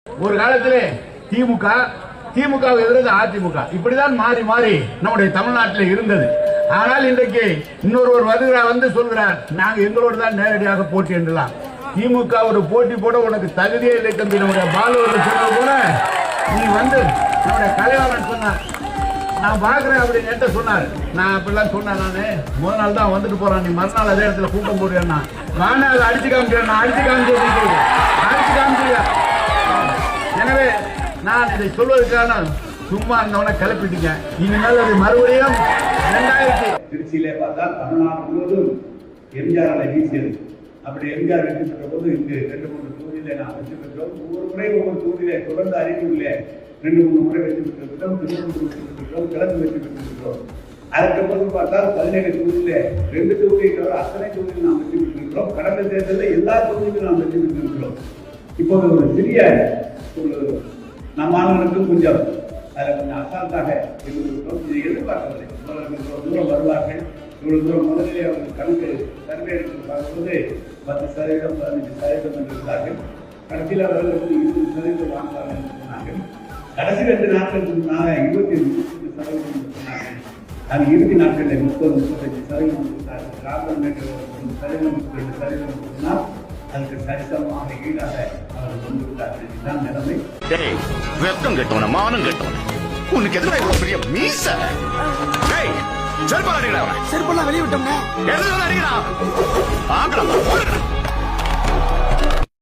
ஒரு காலத்திலே திமுக திமுகவுக்கு எதிராக அதிமுக இப்படிதான் மாறி மாறி நம்முடைய தமிழ்நாட்டில் இருந்தது. ஆனால் இன்றைக்கு இன்னொருவர் வருகிறார் வந்து சொல்கிறார் நாங்க எங்களோடு தான் நேரடியாக போட்டி என்றலாம். திமுக ஒரு போட்டி போட உனக்கு தகுதியே இல்லை தம்பி. நம்முடைய பாலுவர் சொல்ல கூட நீ வந்து நம்முடைய கலைவாணன் சொன்னார் நான் பாக்குறேன் அப்படின்னு என்கிட்ட சொன்னார். நான் அப்படிலாம் சொன்னேன். நானு முதல் நாள் தான் வந்துட்டு போறான், நீ மறுநாள் அதே இடத்துல கூட்டம் போடுவேன். நானே அதை அடிச்சு காமிக்கிறேன், அடிச்சு காமிச்சிருக்கேன். எனவே நான் இதை சொல்வதற்கான சும்மா இருந்தவனை கிளப்பிட்டீங்க. இனிமேல் அது மறுபடியும் 2000 திருச்சியிலே பார்த்தால் தமிழ்நாடு முழுவதும் எம்ஜிஆர் வீசியது. அப்படி எம்ஜிஆர் வெற்றி பெற்ற போது இங்கு 2-3 தொகுதியிலே நாம் வெற்றி பெற்றோம். ஒவ்வொரு முறை ஒவ்வொரு தொகுதியிலே தொடர்ந்து அறிவிலே 2-3 முறை வெற்றி பெற்றிருக்கிறோம். திருவள்ளூர் வெற்றி பெற்றிருக்கிறோம், கிழக்கு வெற்றி பெற்றிருக்கிறோம். அதற்கப்புறம் பார்த்தால் 17 தொகுதியிலே 2 தொகுதியை தவிர அத்தனை தொகுதியில் நாம் வெற்றி பெற்றிருக்கிறோம். கடந்த தேர்தலில் எல்லா தொகுதியிலும் நாம் வெற்றி பெற்றிருக்கிறோம். இப்போது ஒரு சிறிய நம் மாணவர்களுக்கும் கொஞ்சம் அதில் கொஞ்சம் அசால்ட்டாக இருந்திருக்கிறோம். இதை எதிர்பார்க்கவில்லை. இவ்வளவு தூரம் வருவார்கள், இவ்வளவு தூரம் முதலிலே அவர்கள் கணக்கு சர்வே எடுத்து பார்க்கும்போது 10%, 15% என்று இருந்தார்கள். கடைசியில் அவர்கள் 20% வாங்குவார்கள் என்று சொன்னார்கள். கடைசி 2 நாட்களுக்கு முன்னாக 25% சொன்னார்கள். அது இறுதி நாட்களில் 30-35% காரணம் என்று 32% சொன்னால் அதுக்கு சரிசமமாக ஈடாக அவர்கள் கொண்டு விட்டார்கள். இதுதான் நிலைமை. வெப்பம் கட்டவன மானம் கட்டவன உனக்கு எதிராக பெரிய மீச செருப்பெல்லாம் வெளியே விட்டோம்னா அடிக்கலாம்.